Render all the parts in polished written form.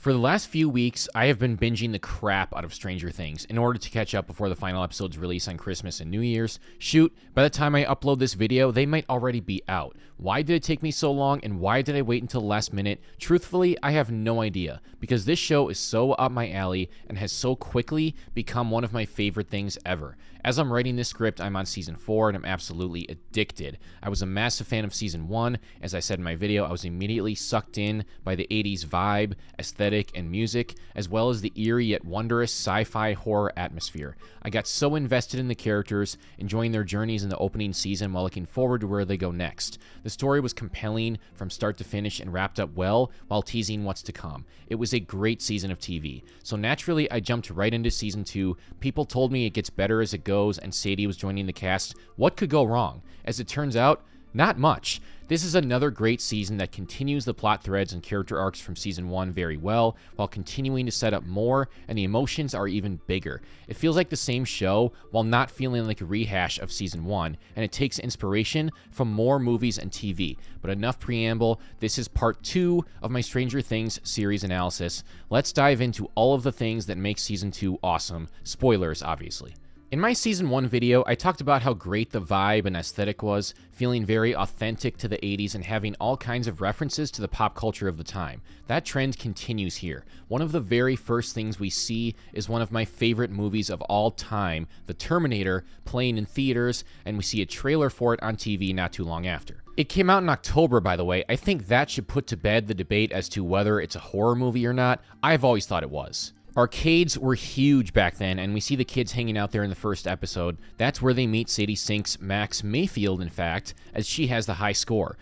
For the last few weeks, I have been binging the crap out of Stranger Things in order to catch up before the final episodes release on Christmas and New Year's. Shoot, by the time I upload this video, they might already be out. Why did it take me so long, and why did I wait until the last minute? Truthfully, I have no idea, because this show is so up my alley and has so quickly become one of my favorite things ever. As I'm writing this script, I'm on Season 4, and I'm absolutely addicted. I was a massive fan of Season 1. As I said in my video, I was immediately sucked in by the 80s vibe, aesthetic, and music, as well as the eerie yet wondrous sci-fi horror atmosphere. I got so invested in the characters, enjoying their journeys in the opening season while looking forward to where they go next. The story was compelling from start to finish and wrapped up well while teasing what's to come. It was a great season of TV. So naturally, I jumped right into Season 2. People told me it gets better as it goes, and Sadie was joining the cast. What could go wrong? As it turns out, not much. This is another great season that continues the plot threads and character arcs from Season 1 very well, while continuing to set up more, and the emotions are even bigger. It feels like the same show, while not feeling like a rehash of Season 1, and it takes inspiration from more movies and TV. But enough preamble, this is part 2 of my Stranger Things series analysis. Let's dive into all of the things that make Season 2 awesome. Spoilers, obviously. In my Season 1 video, I talked about how great the vibe and aesthetic was, feeling very authentic to the 80s and having all kinds of references to the pop culture of the time. That trend continues here. One of the very first things we see is one of my favorite movies of all time, The Terminator, playing in theaters, and we see a trailer for it on TV not too long after. It came out in October, by the way. I think that should put to bed the debate as to whether it's a horror movie or not. I've always thought it was. Arcades were huge back then, and we see the kids hanging out there in the first episode. That's where they meet Sadie Sink's Max Mayfield, in fact, as she has the high score.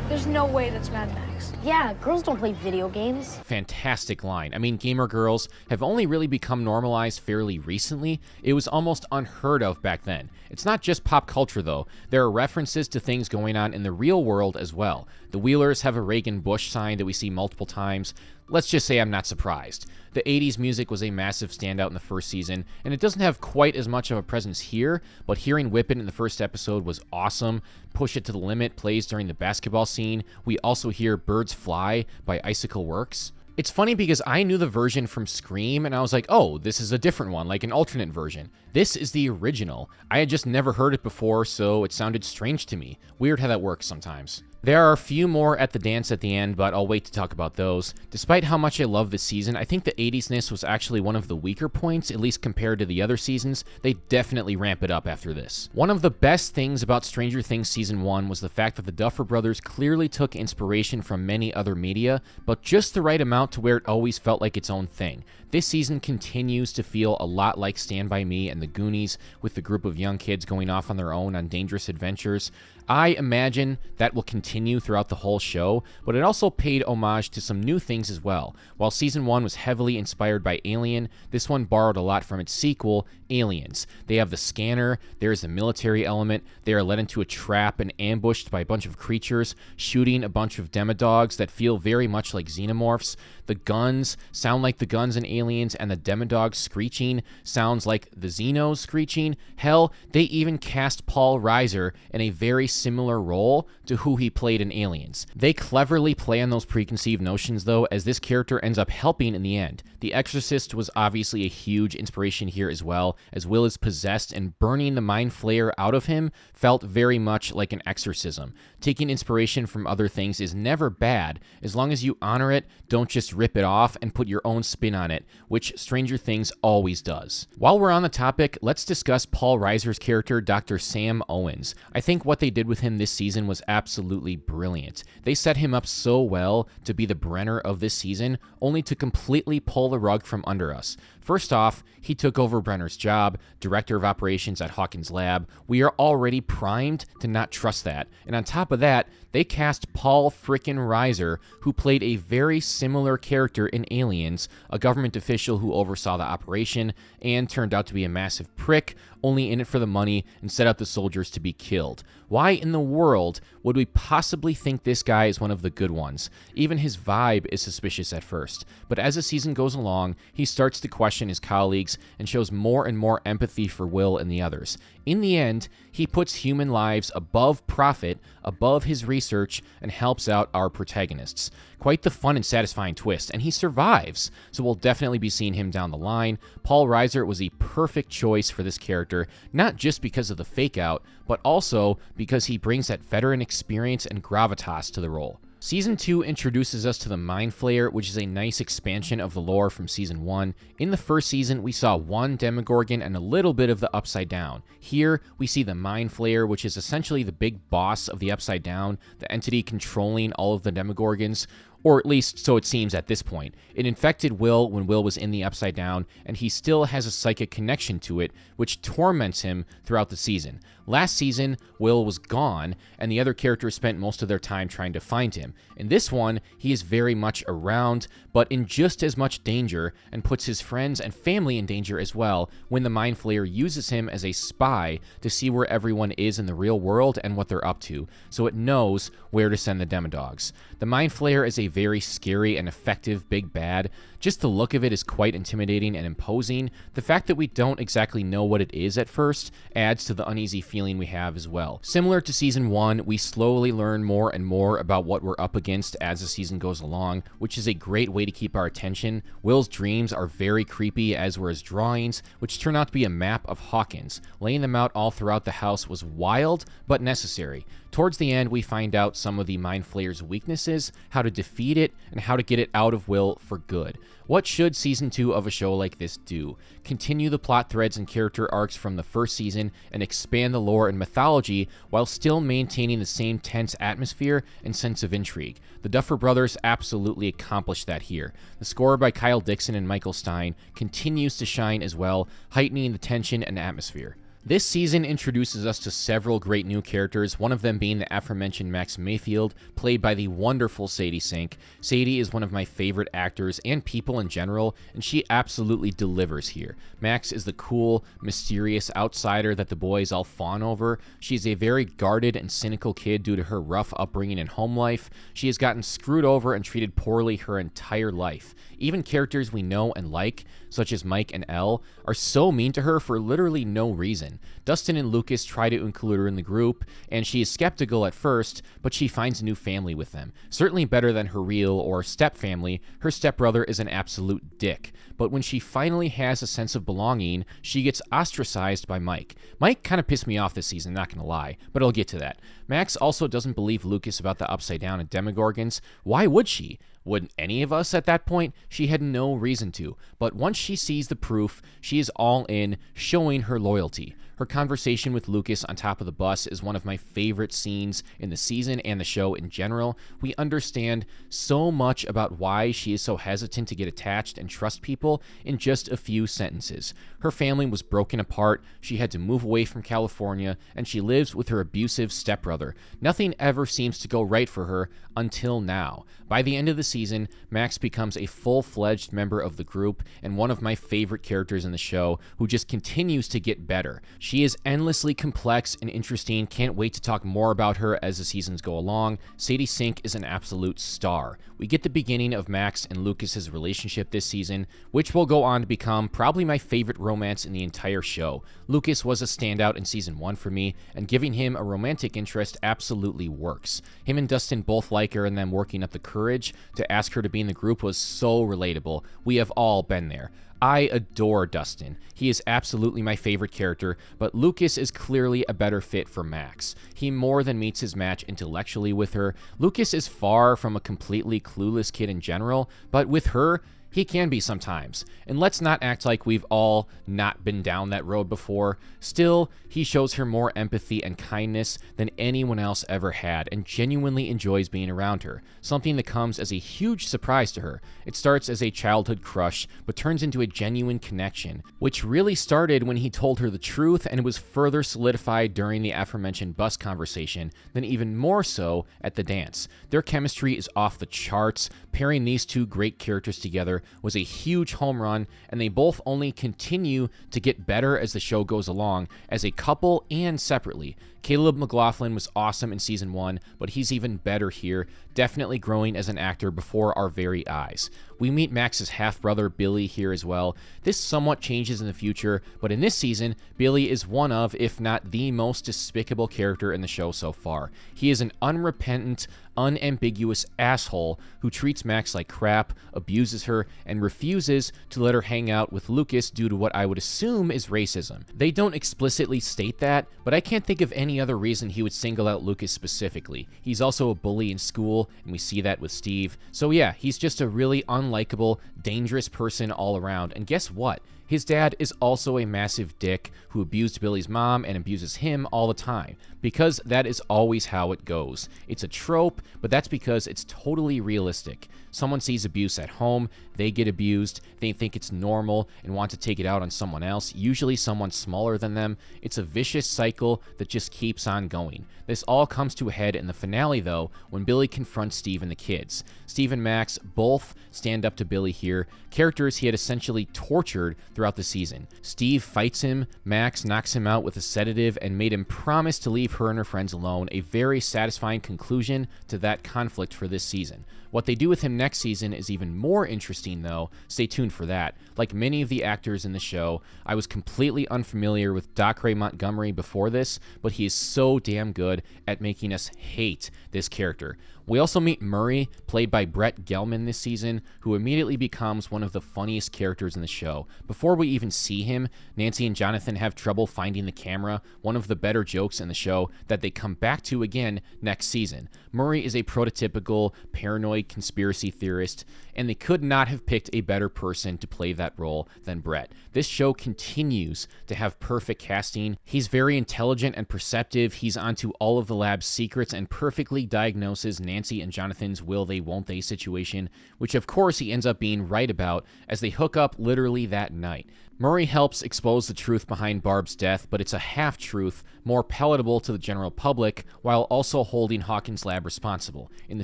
There's no way that's Mad Max. Yeah, girls don't play video games. Fantastic line. I mean, gamer girls have only really become normalized fairly recently. It was almost unheard of back then. It's not just pop culture, though. There are references to things going on in the real world as well. The Wheelers have a Reagan Bush sign that we see multiple times. Let's just say I'm not surprised. The 80s music was a massive standout in the first season, and it doesn't have quite as much of a presence here, but hearing Whip It in the first episode was awesome. Push It to the Limit plays during the basketball scene. We also hear Birds Fly by Icicle Works. It's funny because I knew the version from Scream, and I was like, oh, this is a different one, like an alternate version. This is the original. I had just never heard it before, so it sounded strange to me. Weird how that works sometimes. There are a few more at the dance at the end, but I'll wait to talk about those. Despite how much I love this season, I think the 80s-ness was actually one of the weaker points, at least compared to the other seasons. They definitely ramp it up after this. One of the best things about Stranger Things Season 1 was the fact that the Duffer Brothers clearly took inspiration from many other media, but just the right amount to where it always felt like its own thing. This season continues to feel a lot like Stand By Me and The Goonies, with the group of young kids going off on their own on dangerous adventures. I imagine that will continue throughout the whole show, but it also paid homage to some new things as well. While Season 1 was heavily inspired by Alien, this one borrowed a lot from its sequel, Aliens. They have the scanner, there is a military element, they are led into a trap and ambushed by a bunch of creatures, shooting a bunch of demodogs that feel very much like xenomorphs. The guns sound like the guns in Aliens, and the demodogs screeching sounds like the Xenos screeching. Hell, they even cast Paul Reiser in a very similar role to who he played in Aliens. They cleverly play on those preconceived notions, though, as this character ends up helping in the end. The Exorcist was obviously a huge inspiration here as well, as Will is possessed, and burning the Mind Flayer out of him felt very much like an exorcism. Taking inspiration from other things is never bad, as long as you honor it, don't just rip it off and put your own spin on it, which Stranger Things always does. While we're on the topic, let's discuss Paul Reiser's character, Dr. Sam Owens. I think what they did with him this season was absolutely brilliant. They set him up so well to be the Brenner of this season, only to completely pull the rug from under us. First off, he took over Brenner's job, director of operations at Hawkins Lab. We are already primed to not trust that. And on top of that, they cast Paul frickin' Reiser, who played a very similar character in Aliens, a government official who oversaw the operation and turned out to be a massive prick, only in it for the money and set up the soldiers to be killed. Why in the world would we possibly think this guy is one of the good ones? Even his vibe is suspicious at first, but as the season goes along, he starts to question his colleagues and shows more and more empathy for Will and the others. In the end, he puts human lives above profit, above his research, and helps out our protagonists. Quite the fun and satisfying twist, and he survives, so we'll definitely be seeing him down the line. Paul Reiser was a perfect choice for this character, not just because of the fake-out, but also because he brings that veteran experience and gravitas to the role. Season 2 introduces us to the Mind Flayer, which is a nice expansion of the lore from Season 1. In the first season, we saw one Demogorgon and a little bit of the Upside Down. Here, we see the Mind Flayer, which is essentially the big boss of the Upside Down, the entity controlling all of the Demogorgons, or at least so it seems at this point. It infected Will when Will was in the Upside Down, and he still has a psychic connection to it, which torments him throughout the season. Last season, Will was gone, and the other characters spent most of their time trying to find him. In this one, he is very much around, but in just as much danger, and puts his friends and family in danger as well when the Mind Flayer uses him as a spy to see where everyone is in the real world and what they're up to, so it knows where to send the Demodogs. The Mind Flayer is a very scary and effective big bad. Just the look of it is quite intimidating and imposing. The fact that we don't exactly know what it is at first adds to the uneasy feeling we have as well. Similar to Season 1, we slowly learn more and more about what we're up against as the season goes along, which is a great way to keep our attention. Will's dreams are very creepy, as were his drawings, which turn out to be a map of Hawkins. Laying them out all throughout the house was wild, but necessary. Towards the end, we find out some of the Mind Flayer's weaknesses, how to defeat it, and how to get it out of Will for good. What should Season 2 of a show like this do? Continue the plot threads and character arcs from the first season and expand the lore and mythology while still maintaining the same tense atmosphere and sense of intrigue. The Duffer Brothers absolutely accomplished that here. The score by Kyle Dixon and Michael Stein continues to shine as well, heightening the tension and atmosphere. This season introduces us to several great new characters, one of them being the aforementioned Max Mayfield, played by the wonderful Sadie Sink. Sadie is one of my favorite actors and people in general, and she absolutely delivers here. Max is the cool, mysterious outsider that the boys all fawn over. She's a very guarded and cynical kid due to her rough upbringing and home life. She has gotten screwed over and treated poorly her entire life. Even characters we know and like, such as Mike and Elle, are so mean to her for literally no reason. Dustin and Lucas try to include her in the group, and she is skeptical at first, but she finds a new family with them. Certainly better than her real or step family. Her stepbrother is an absolute dick. But when she finally has a sense of belonging, she gets ostracized by Mike. Mike kind of pissed me off this season, not gonna lie, but I'll get to that. Max also doesn't believe Lucas about the Upside Down and Demogorgons. Why would she? Wouldn't any of us at that point? She had no reason to. But once she sees the proof, she is all in, showing her loyalty. Her conversation with Lucas on top of the bus is one of my favorite scenes in the season and the show in general. We understand so much about why she is so hesitant to get attached and trust people in just a few sentences. Her family was broken apart, she had to move away from California, and she lives with her abusive stepbrother. Nothing ever seems to go right for her until now. By the end of the season, Max becomes a full-fledged member of the group and one of my favorite characters in the show, who just continues to get better. She is endlessly complex and interesting. Can't wait to talk more about her as the seasons go along. Sadie Sink is an absolute star. We get the beginning of Max and Lucas's relationship this season, which will go on to become probably my favorite romance in the entire show. Lucas was a standout in Season 1 for me, and giving him a romantic interest absolutely works. Him and Dustin both like her, and them working up the courage to ask her to be in the group was so relatable. We have all been there. I adore Dustin. He is absolutely my favorite character, but Lucas is clearly a better fit for Max. He more than meets his match intellectually with her. Lucas is far from a completely clueless kid in general, but with her, he can be sometimes. And let's not act like we've all not been down that road before. Still, he shows her more empathy and kindness than anyone else ever had, and genuinely enjoys being around her, something that comes as a huge surprise to her. It starts as a childhood crush, but turns into a genuine connection, which really started when he told her the truth, and it was further solidified during the aforementioned bus conversation, then even more so at the dance. Their chemistry is off the charts. Pairing these two great characters together was a huge home run, and they both only continue to get better as the show goes along, as a couple and separately. Caleb McLaughlin was awesome in Season 1, but he's even better here, definitely growing as an actor before our very eyes. We meet Max's half-brother, Billy, here as well. This somewhat changes in the future, but in this season, Billy is one of, if not the most despicable character in the show so far. He is an unrepentant, unambiguous asshole who treats Max like crap, abuses her, and refuses to let her hang out with Lucas due to what I would assume is racism. They don't explicitly state that, but I can't think of any other reason he would single out Lucas specifically. He's also a bully in school, and we see that with Steve. So yeah, he's just a really unlikable, dangerous person all around, and guess what? His dad is also a massive dick who abused Billy's mom and abuses him all the time, because that is always how it goes. It's a trope, but that's because it's totally realistic. Someone sees abuse at home, they get abused, they think it's normal and want to take it out on someone else, usually someone smaller than them. It's a vicious cycle that just keeps on going. This all comes to a head in the finale, though, when Billy confronts Steve and the kids. Steve and Max both stand up to Billy here, characters he had essentially tortured throughout the season. Steve fights him, Max knocks him out with a sedative, and made him promise to leave her and her friends alone, a very satisfying conclusion to that conflict for this season. What they do with him next season is even more interesting, though. Stay tuned for that. Like many of the actors in the show, I was completely unfamiliar with Dacre Montgomery before this, but he is so damn good at making us hate this character. We also meet Murray, played by Brett Gelman this season, who immediately becomes one of the funniest characters in the show. Before we even see him, Nancy and Jonathan have trouble finding the camera, one of the better jokes in the show that they come back to again next season. Murray is a prototypical paranoid conspiracy theorist, and they could not have picked a better person to play that role than Brett. This show continues to have perfect casting. He's very intelligent and perceptive. He's onto all of the lab's secrets and perfectly diagnoses Nancy and Jonathan's will they won't they situation, which of course he ends up being right about as they hook up literally that night. Murray helps expose the truth behind Barb's death, but it's a half-truth, more palatable to the general public, while also holding Hawkins' lab responsible. In the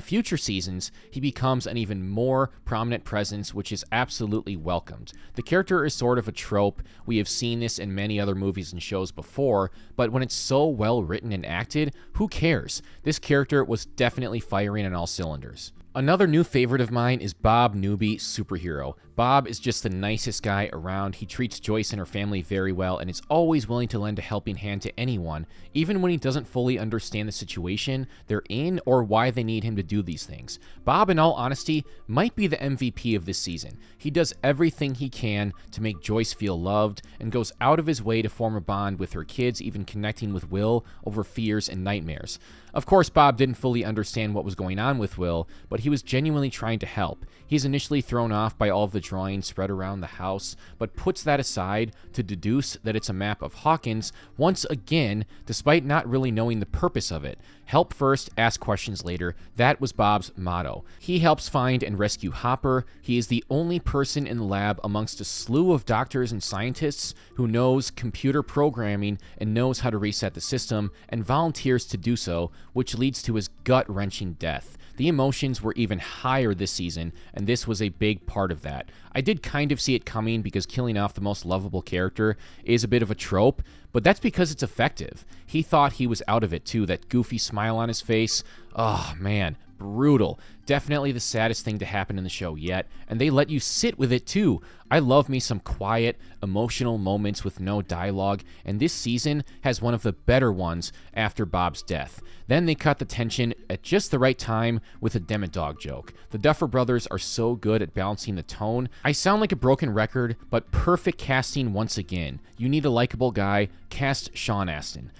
future seasons, he becomes an even more prominent presence, which is absolutely welcomed. The character is sort of a trope. We have seen this in many other movies and shows before, but when it's so well written and acted, who cares? This character was definitely firing on all cylinders. Another new favorite of mine is Bob Newby, Superhero. Bob is just the nicest guy around. He treats Joyce and her family very well and is always willing to lend a helping hand to anyone, even when he doesn't fully understand the situation they're in or why they need him to do these things. Bob, in all honesty, might be the MVP of this season. He does everything he can to make Joyce feel loved and goes out of his way to form a bond with her kids, even connecting with Will over fears and nightmares. Of course, Bob didn't fully understand what was going on with Will, but he was genuinely trying to help. He's initially thrown off by all of the drawings spread around the house, but puts that aside to deduce that it's a map of Hawkins once again, despite not really knowing the purpose of it. Help first, ask questions later. That was Bob's motto. He helps find and rescue Hopper. He is the only person in the lab amongst a slew of doctors and scientists who knows computer programming and knows how to reset the system and volunteers to do so, which leads to his gut-wrenching death. The emotions were even higher this season, and this was a big part of that. I did kind of see it coming because killing off the most lovable character is a bit of a trope, but that's because it's effective. He thought he was out of it too, that goofy smile on his face. Oh man, brutal. Definitely the saddest thing to happen in the show yet, and they let you sit with it too. I love me some quiet, emotional moments with no dialogue, and this season has one of the better ones after Bob's death. Then they cut the tension at just the right time with a Demodog joke. The Duffer Brothers are so good at balancing the tone. I sound like a broken record, but perfect casting once again. You need a likable guy, cast Sean Astin.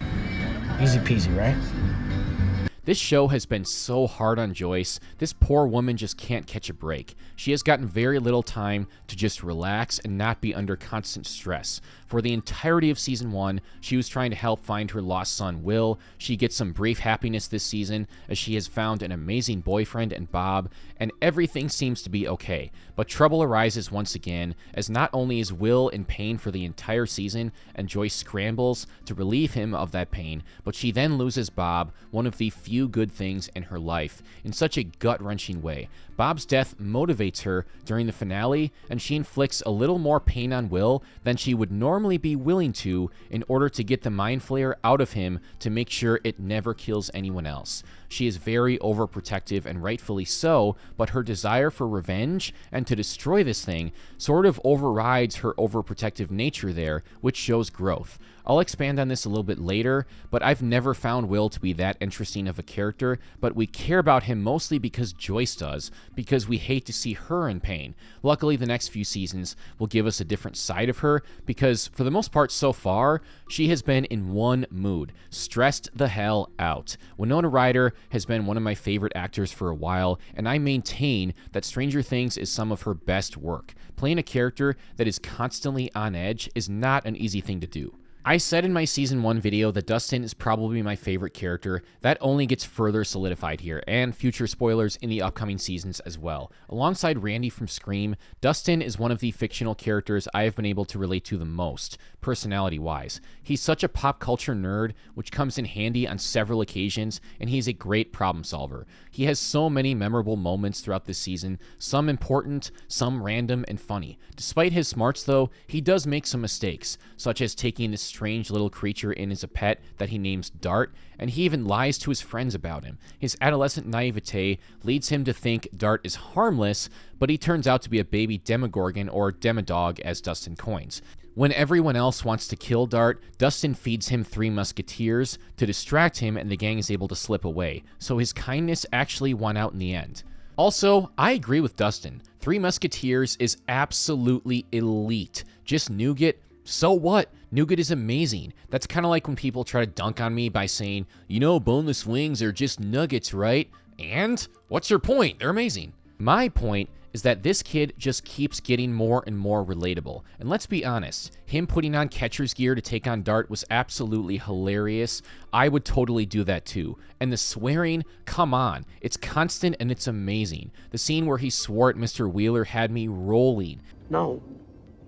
Easy peasy, right? This show has been so hard on Joyce. This poor woman just can't catch a break. She has gotten very little time to just relax and not be under constant stress. For the entirety of season 1, she was trying to help find her lost son, Will. She gets some brief happiness this season as she has found an amazing boyfriend in Bob, and everything seems to be okay. But trouble arises once again, as not only is Will in pain for the entire season, and Joyce scrambles to relieve him of that pain, but she then loses Bob, one of the few few good things in her life in such a gut-wrenching way. Bob's death motivates her during the finale, and she inflicts a little more pain on Will than she would normally be willing to in order to get the Mind Flayer out of him to make sure it never kills anyone else. She is very overprotective, and rightfully so, but her desire for revenge and to destroy this thing sort of overrides her overprotective nature there, which shows growth. I'll expand on this a little bit later, but I've never found Will to be that interesting of a character, but we care about him mostly because Joyce does, because we hate to see her in pain. Luckily, the next few seasons will give us a different side of her, because for the most part so far, she has been in one mood: stressed the hell out. Winona Ryder has been one of my favorite actors for a while, and I maintain that Stranger Things is some of her best work. Playing a character that is constantly on edge is not an easy thing to do. I said in my Season 1 video that Dustin is probably my favorite character. That only gets further solidified here, and future spoilers in the upcoming seasons as well. Alongside Randy from Scream, Dustin is one of the fictional characters I have been able to relate to the most, personality-wise. He's such a pop culture nerd, which comes in handy on several occasions, and he's a great problem solver. He has so many memorable moments throughout this season, some important, some random and funny. Despite his smarts, though, he does make some mistakes, such as taking this strange little creature in as a pet that he names Dart, and he even lies to his friends about him. His adolescent naivete leads him to think Dart is harmless, but he turns out to be a baby Demogorgon, or Demodog as Dustin coins. When everyone else wants to kill Dart, Dustin feeds him 3 musketeers to distract him, and the gang is able to slip away, so his kindness actually won out in the end. Also, I agree with Dustin. 3 Musketeers is absolutely elite. Just nougat? So what? Nougat is amazing. That's kind of like when people try to dunk on me by saying, you know, boneless wings are just nuggets, right? And? What's your point? They're amazing. My point is that this kid just keeps getting more and more relatable. And let's be honest, him putting on catcher's gear to take on Dart was absolutely hilarious. I would totally do that too. And the swearing, come on, it's constant and it's amazing. The scene where he swore at Mr. Wheeler had me rolling. No.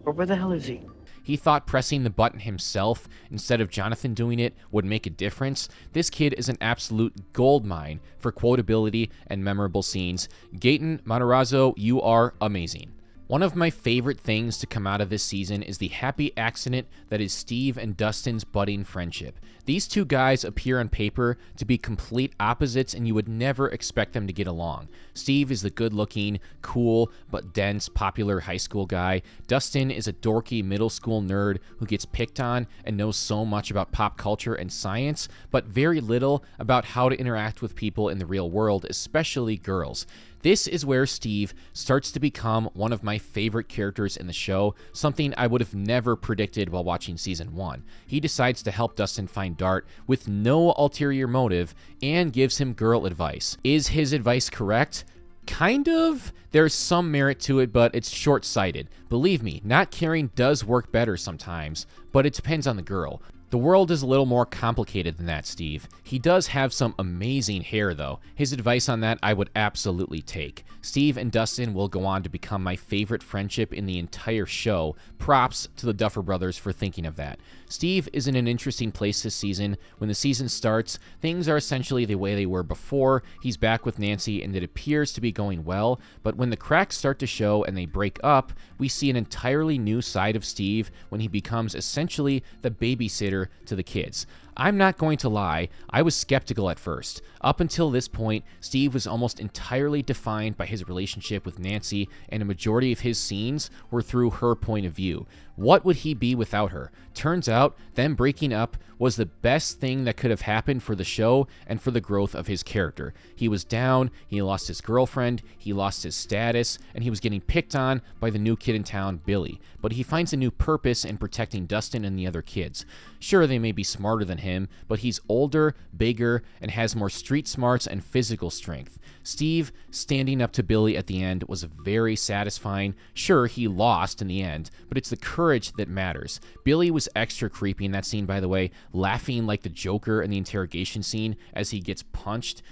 But where the hell is he? He thought pressing the button himself instead of Jonathan doing it would make a difference. This kid is an absolute goldmine for quotability and memorable scenes. Gaten Matarazzo, you are amazing. One of my favorite things to come out of this season is the happy accident that is Steve and Dustin's budding friendship. These two guys appear on paper to be complete opposites, and you would never expect them to get along. Steve is the good-looking, cool, but dense, popular high school guy. Dustin is a dorky middle school nerd who gets picked on and knows so much about pop culture and science, but very little about how to interact with people in the real world, especially girls. This is where Steve starts to become one of my favorite characters in the show, something I would have never predicted while watching Season 1. He decides to help Dustin find Dart with no ulterior motive and gives him girl advice. Is his advice correct? Kind of. There's some merit to it, but it's short-sighted. Believe me, not caring does work better sometimes, but it depends on the girl. The world is a little more complicated than that, Steve. He does have some amazing hair, though. His advice on that I would absolutely take. Steve and Dustin will go on to become my favorite friendship in the entire show. Props to the Duffer Brothers for thinking of that. Steve is in an interesting place this season. When the season starts, things are essentially the way they were before. He's back with Nancy, and it appears to be going well, but when the cracks start to show and they break up, we see an entirely new side of Steve when he becomes essentially the babysitter to the kids. I'm not going to lie, I was skeptical at first. Up until this point, Steve was almost entirely defined by his relationship with Nancy, and a majority of his scenes were through her point of view. What would he be without her? Turns out, them breaking up was the best thing that could have happened for the show and for the growth of his character. He was down, he lost his girlfriend, he lost his status, and he was getting picked on by the new kid in town, Billy. But he finds a new purpose in protecting Dustin and the other kids. Sure, they may be smarter than him, but he's older, bigger, and has more street smarts and physical strength. Steve standing up to Billy at the end was very satisfying. Sure, he lost in the end, but it's the courage that matters. Billy was extra creepy in that scene, by the way, laughing like the Joker in the interrogation scene as he gets punched.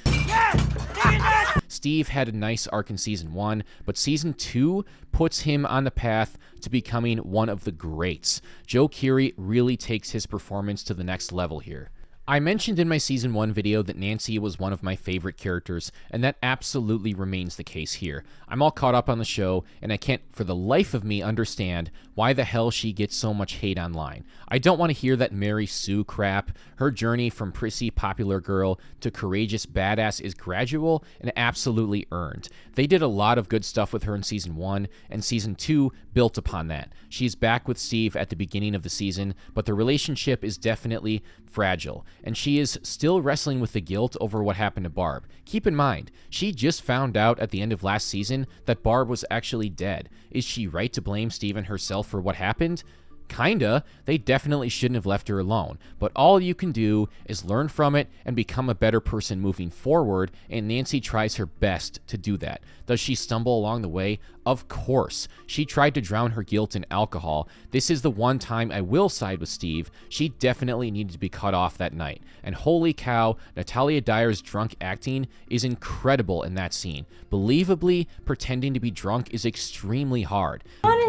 Steve had a nice arc in Season 1, but Season 2 puts him on the path to becoming one of the greats. Joe Keery really takes his performance to the next level here. I mentioned in my season 1 video that Nancy was one of my favorite characters, and that absolutely remains the case here. I'm all caught up on the show, and I can't for the life of me understand why the hell she gets so much hate online. I don't want to hear that Mary Sue crap. Her journey from prissy popular girl to courageous badass is gradual and absolutely earned. They did a lot of good stuff with her in season 1, and season 2 built upon that. She's back with Steve at the beginning of the season, but the relationship is definitely fragile, and she is still wrestling with the guilt over what happened to Barb. Keep in mind, she just found out at the end of last season that Barb was actually dead. Is she right to blame Steven herself for what happened? Kinda. They definitely shouldn't have left her alone, but all you can do is learn from it and become a better person moving forward, and Nancy tries her best to do that. Does she stumble along the way? Of course. She tried to drown her guilt in alcohol. This is the one time I will side with Steve. She definitely needed to be cut off that night. And holy cow, Natalia Dyer's drunk acting is incredible in that scene. Believably, pretending to be drunk is extremely hard.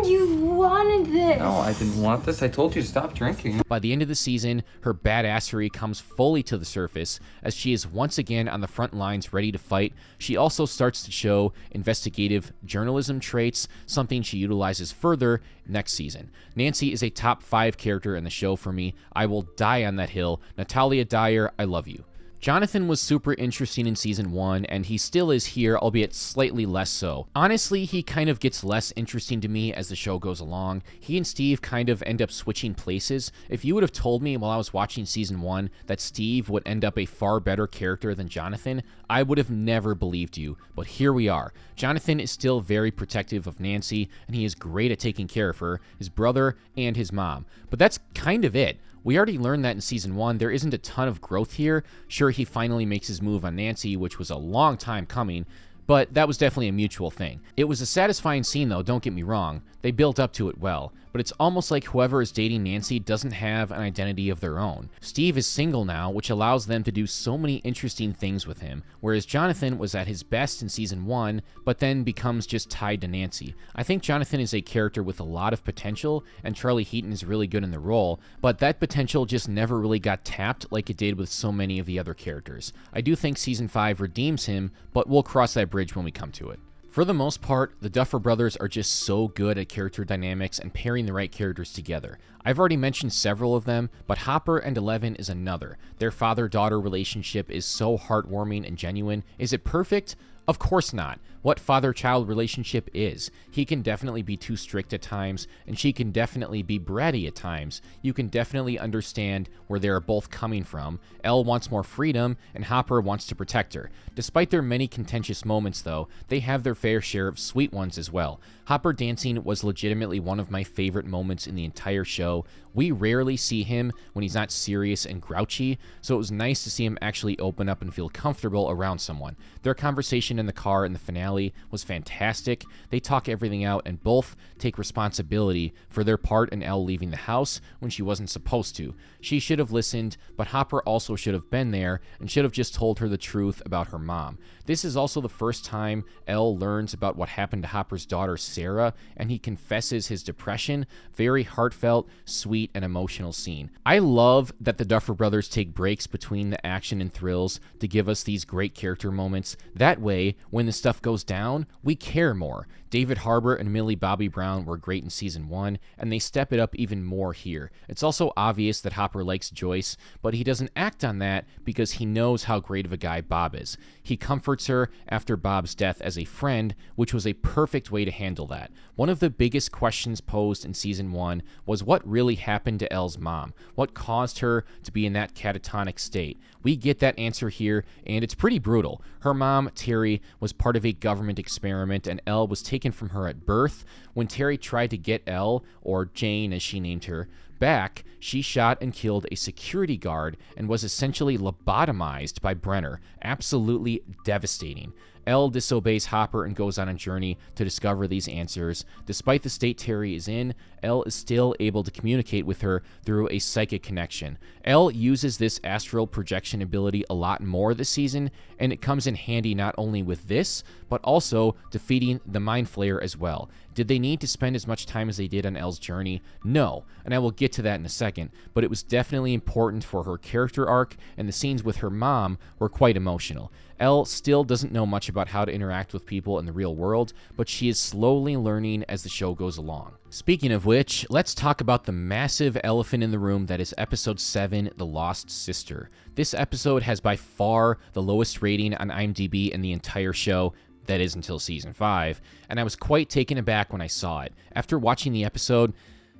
You wanted this. No, I didn't want this. I told you to stop drinking. By the end of the season, her badassery comes fully to the surface as she is once again on the front lines ready to fight. She also starts to show investigative journalism traits, something she utilizes further next season. Nancy is a top 5 character in the show for me. I will die on that hill. Natalia Dyer, I love you. Jonathan was super interesting in season 1, and he still is here, albeit slightly less so. Honestly, he kind of gets less interesting to me as the show goes along. He and Steve kind of end up switching places. If you would have told me while I was watching season 1 that Steve would end up a far better character than Jonathan, I would have never believed you, but here we are. Jonathan is still very protective of Nancy, and he is great at taking care of her, his brother, and his mom. But that's kind of it. We already learned that in season 1. There isn't a ton of growth here. Sure, he finally makes his move on Nancy, which was a long time coming, but that was definitely a mutual thing. It was a satisfying scene, though, don't get me wrong. They built up to it well, but it's almost like whoever is dating Nancy doesn't have an identity of their own. Steve is single now, which allows them to do so many interesting things with him, whereas Jonathan was at his best in season 1, but then becomes just tied to Nancy. I think Jonathan is a character with a lot of potential, and Charlie Heaton is really good in the role, but that potential just never really got tapped like it did with so many of the other characters. I do think season 5 redeems him, but we'll cross that bridge when we come to it. For the most part, the Duffer Brothers are just so good at character dynamics and pairing the right characters together. I've already mentioned several of them, but Hopper and Eleven is another. Their father-daughter relationship is so heartwarming and genuine. Is it perfect? Of course not. What father-child relationship is? He can definitely be too strict at times, and she can definitely be bratty at times. You can definitely understand where they are both coming from. Elle wants more freedom, and Hopper wants to protect her. Despite their many contentious moments, though, they have their fair share of sweet ones as well. Hopper dancing was legitimately one of my favorite moments in the entire show. We rarely see him when he's not serious and grouchy, so it was nice to see him actually open up and feel comfortable around someone. Their conversation in the car in the finale was fantastic. They talk everything out and both take responsibility for their part in Elle leaving the house when she wasn't supposed to. She should have listened, but Hopper also should have been there and should have just told her the truth about her mom. This is also the first time Elle learns about what happened to Hopper's daughter Sarah, and he confesses his depression. Very heartfelt, sweet, and emotional scene. I love that the Duffer Brothers take breaks between the action and thrills to give us these great character moments. That way, when the stuff goes down, we care more. David Harbour and Millie Bobby Brown were great in season 1, and they step it up even more here. It's also obvious that Hopper likes Joyce, but he doesn't act on that because he knows how great of a guy Bob is. He comforts her after Bob's death as a friend, which was a perfect way to handle that. One of the biggest questions posed in season 1 was what really happened to Elle's mom? What caused her to be in that catatonic state? We get that answer here, and it's pretty brutal. Her mom, Terry, was part of a government experiment, and Elle was taken from her at birth. When Terry tried to get Elle, or Jane as she named her, back, she shot and killed a security guard and was essentially lobotomized by Brenner. Absolutely devastating. Elle disobeys Hopper and goes on a journey to discover these answers. Despite the state Terry is in, Elle is still able to communicate with her through a psychic connection. Elle uses this astral projection ability a lot more this season, and it comes in handy not only with this, but also defeating the Mind Flayer as well. Did they need to spend as much time as they did on Elle's journey? No, and I will get to that in a second, but it was definitely important for her character arc, and the scenes with her mom were quite emotional. Elle still doesn't know much about how to interact with people in the real world, but she is slowly learning as the show goes along. Speaking of which, let's talk about the massive elephant in the room that is episode 7, The Lost Sister. This episode has by far the lowest rating on IMDb in the entire show. That is until season 5, and I was quite taken aback when I saw it. After watching the episode,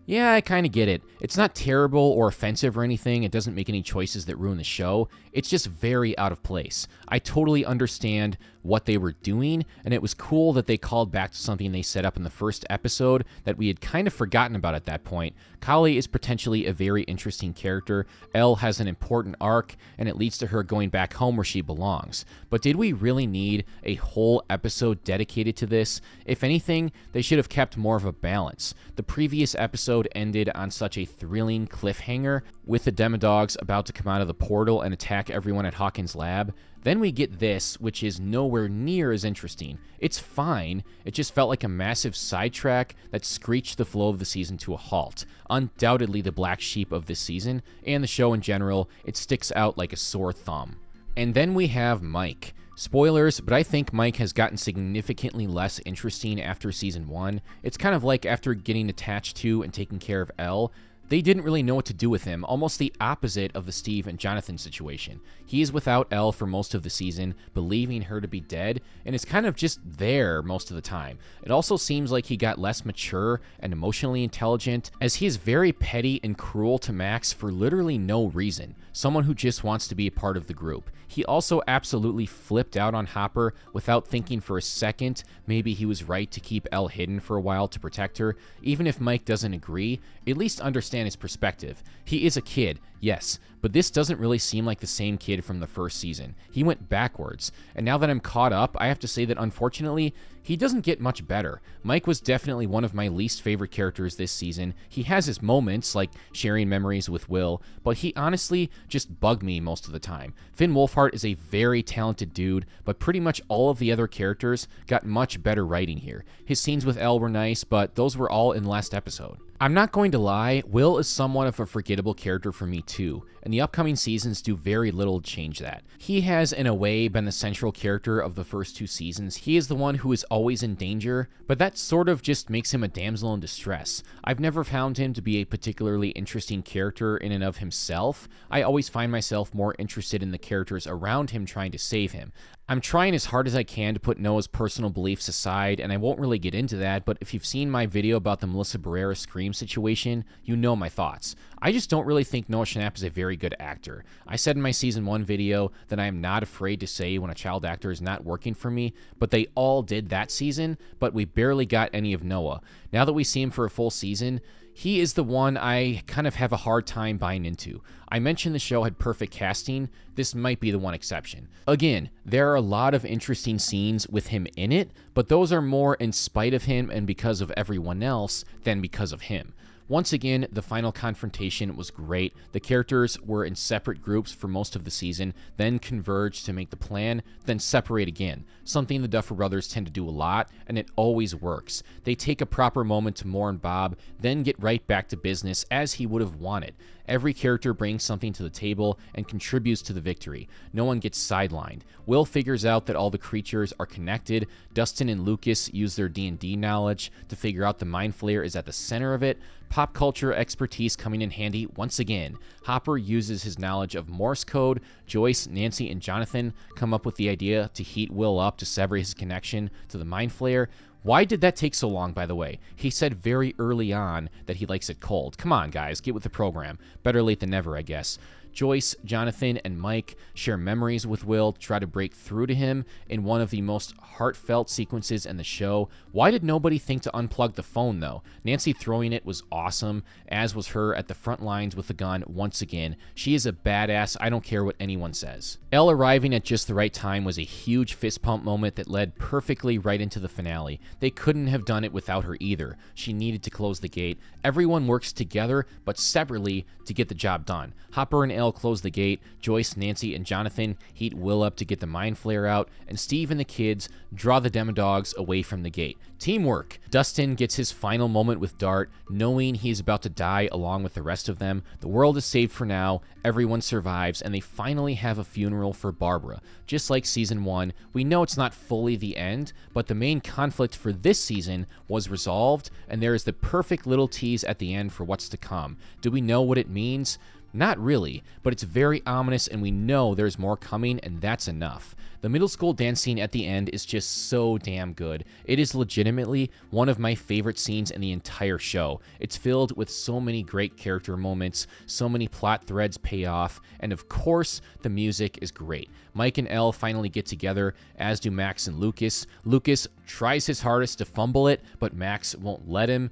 yeah, I kind of get it. It's not terrible or offensive or anything. It doesn't make any choices that ruin the show. It's just very out of place. I totally understand what they were doing, and it was cool that they called back to something they set up in the first episode that we had kind of forgotten about at that point. Kali is potentially a very interesting character. Elle has an important arc, and it leads to her going back home where she belongs. But did we really need a whole episode dedicated to this? If anything, they should have kept more of a balance. The previous episode ended on such a thrilling cliffhanger, with the Demodogs about to come out of the portal and attack everyone at Hawkins' lab. Then we get this, which is nowhere near as interesting. It's fine, it just felt like a massive sidetrack that screeched the flow of the season to a halt. Undoubtedly the black sheep of this season, and the show in general, it sticks out like a sore thumb. And then we have Mike. Spoilers, but I think Mike has gotten significantly less interesting after season 1. It's kind of like after getting attached to and taking care of Elle, they didn't really know what to do with him, almost the opposite of the Steve and Jonathan situation. He is without Elle for most of the season, believing her to be dead, and is kind of just there most of the time. It also seems like he got less mature and emotionally intelligent, as he is very petty and cruel to Max for literally no reason, someone who just wants to be a part of the group. He also absolutely flipped out on Hopper without thinking for a second maybe he was right to keep Elle hidden for a while to protect her. Even if Mike doesn't agree, at least understand his perspective. He is a kid, yes, but this doesn't really seem like the same kid from the first season. He went backwards, and now that I'm caught up, I have to say that unfortunately, he doesn't get much better. Mike was definitely one of my least favorite characters this season. He has his moments, like sharing memories with Will, but he honestly just bugged me most of the time. Finn Wolfhard is a very talented dude, but pretty much all of the other characters got much better writing here. His scenes with Elle were nice, but those were all in last episode. I'm not going to lie, Will is somewhat of a forgettable character for me too, and the upcoming seasons do very little to change that. He has, in a way, been the central character of the first 2 seasons. He is the one who is always in danger, but that sort of just makes him a damsel in distress. I've never found him to be a particularly interesting character in and of himself. I always find myself more interested in the characters around him trying to save him. I'm trying as hard as I can to put Noah's personal beliefs aside, and I won't really get into that, but if you've seen my video about the Melissa Barrera Scream situation, you know my thoughts. I just don't really think Noah Schnapp is a very good actor. I said in my season 1 video that I am not afraid to say when a child actor is not working for me, but they all did that season, but we barely got any of Noah. Now that we see him for a full season, he is the one I kind of have a hard time buying into. I mentioned the show had perfect casting. This might be the one exception. Again, there are a lot of interesting scenes with him in it, but those are more in spite of him and because of everyone else than because of him. Once again, the final confrontation was great. The characters were in separate groups for most of the season, then converged to make the plan, then separate again. Something the Duffer Brothers tend to do a lot, and it always works. They take a proper moment to mourn Bob, then get right back to business as he would have wanted. Every character brings something to the table and contributes to the victory. No one gets sidelined. Will figures out that all the creatures are connected. Dustin and Lucas use their D&D knowledge to figure out the Mind Flayer is at the center of it. Pop culture expertise coming in handy once again. Hopper uses his knowledge of Morse code. Joyce, Nancy, and Jonathan come up with the idea to heat Will up to sever his connection to the Mind Flayer. Why did that take so long, by the way? He said very early on that he likes it cold. Come on, guys, get with the program. Better late than never, I guess. Joyce, Jonathan, and Mike share memories with Will to try to break through to him in one of the most heartfelt sequences in the show. Why did nobody think to unplug the phone, though? Nancy throwing it was awesome, as was her at the front lines with the gun once again. She is a badass, I don't care what anyone says. Elle arriving at just the right time was a huge fist pump moment that led perfectly right into the finale. They couldn't have done it without her either. She needed to close the gate. Everyone works together, but separately, to get the job done. Hopper and Elle Elle close the gate, Joyce, Nancy, and Jonathan heat Will up to get the Mind Flayer out, and Steve and the kids draw the Demodogs away from the gate. Teamwork! Dustin gets his final moment with Dart, knowing he is about to die along with the rest of them. The world is saved for now, everyone survives, and they finally have a funeral for Barbara. Just like season 1, we know it's not fully the end, but the main conflict for this season was resolved, and there is the perfect little tease at the end for what's to come. Do we know what it means? Not really, but it's very ominous and we know there's more coming, and that's enough. The middle school dance scene at the end is just so damn good. It is legitimately one of my favorite scenes in the entire show. It's filled with so many great character moments, so many plot threads pay off, and of course, the music is great. Mike and Elle finally get together, as do Max and Lucas. Lucas tries his hardest to fumble it, but Max won't let him.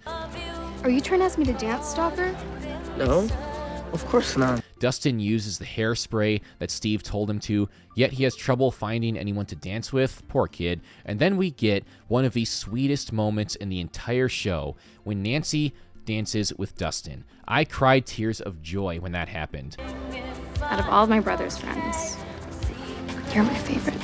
Are you trying to ask me to dance, Stalker? No, of course not. Dustin uses the hairspray that Steve told him to, yet he has trouble finding anyone to dance with. Poor kid. And then we get one of the sweetest moments in the entire show when Nancy dances with Dustin. I cried tears of joy when that happened. Out of all my brother's friends, you're my favorite.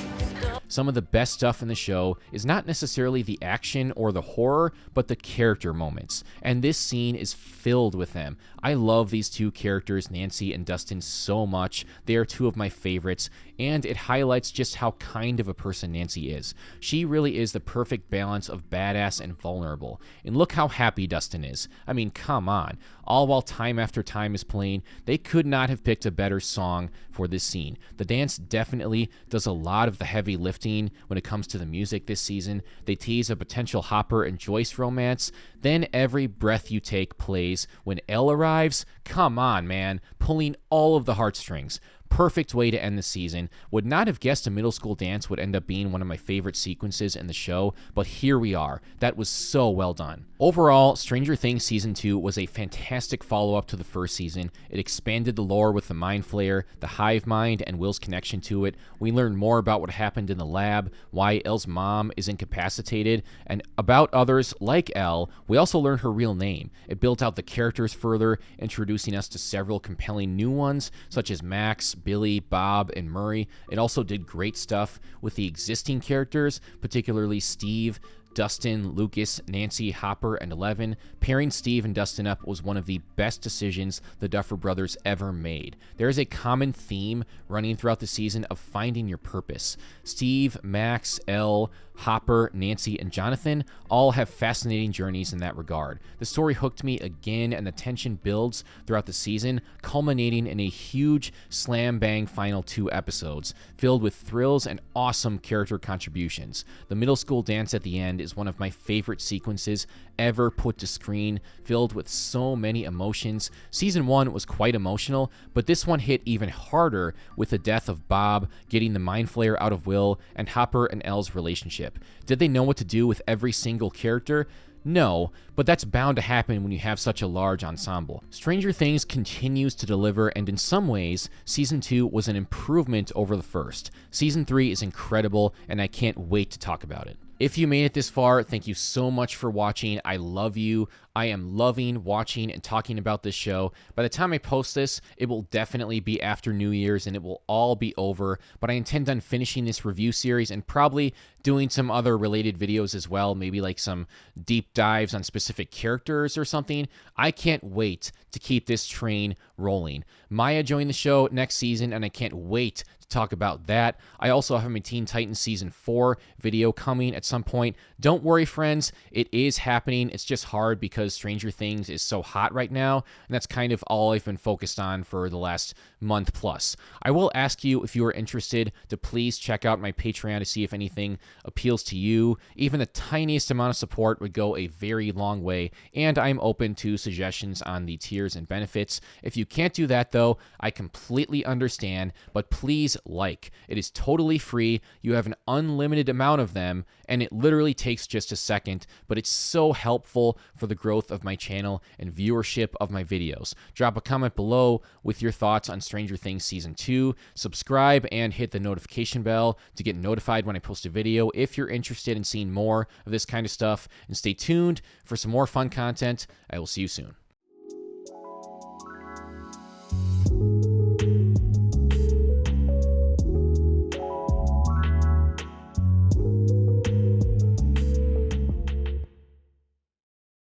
Some of the best stuff in the show is not necessarily the action or the horror, but the character moments, and this scene is filled with them. I love these two characters, Nancy and Dustin, so much. They are two of my favorites, and it highlights just how kind of a person Nancy is. She really is the perfect balance of badass and vulnerable, and look how happy Dustin is. I mean, come on. All while Time After Time is playing, they could not have picked a better song for this scene. The dance definitely does a lot of the heavy lifting when it comes to the music this season. They tease a potential Hopper and Joyce romance, then Every Breath You Take plays when Elle arrives. Come on, man, pulling all of the heartstrings. Perfect way to end the season. Would not have guessed a middle school dance would end up being one of my favorite sequences in the show, but here we are. That was so well done. Overall, Stranger Things Season 2 was a fantastic follow-up to the first season. It expanded the lore with the Mind Flayer, the hive mind, and Will's connection to it. We learned more about what happened in the lab, why Elle's mom is incapacitated, and about others like Elle. We also learned her real name. It built out the characters further, introducing us to several compelling new ones, such as Max, Billy, Bob, and Murray. It also did great stuff with the existing characters, particularly Steve, Dustin, Lucas, Nancy, Hopper, and Eleven. Pairing Steve and Dustin up was one of the best decisions the Duffer Brothers ever made. There is a common theme running throughout the season of finding your purpose. Steve, Max, Elle, Hopper, Nancy, and Jonathan all have fascinating journeys in that regard. The story hooked me again, and the tension builds throughout the season, culminating in a huge slam-bang final 2 episodes, filled with thrills and awesome character contributions. The middle school dance at the end is one of my favorite sequences ever put to screen, filled with so many emotions. Season 1 was quite emotional, but this one hit even harder with the death of Bob, getting the Mind Flayer out of Will, and Hopper and Elle's relationship. Did they know what to do with every single character? No, but that's bound to happen when you have such a large ensemble. Stranger Things continues to deliver, and in some ways, Season 2 was an improvement over the first. Season 3 is incredible, and I can't wait to talk about it. If you made it this far, thank you so much for watching. I love you. I am loving watching and talking about this show. By the time I post this, it will definitely be after New Year's and it will all be over, but I intend on finishing this review series and probably doing some other related videos as well, maybe like some deep dives on specific characters or something. I can't wait to keep this train rolling. Maya joined the show next season, and I can't wait to talk about that. I also have my Teen Titans Season 4 video coming at some point. Don't worry, friends, it is happening. It's just hard because Stranger Things is so hot right now, and that's kind of all I've been focused on for the last month plus. I will ask you, if you are interested, to please check out my Patreon to see if anything appeals to you. Even the tiniest amount of support would go a very long way, and I'm open to suggestions on the tiers and benefits. If you can't do that, though, I completely understand, but please like. It is totally free. You have an unlimited amount of them, and it literally takes just a second, but it's so helpful for the growth of my channel and viewership of my videos. Drop a comment below with your thoughts on Stranger Things Season 2. Subscribe and hit the notification bell to get notified when I post a video if you're interested in seeing more of this kind of stuff. And stay tuned for some more fun content. I will see you soon.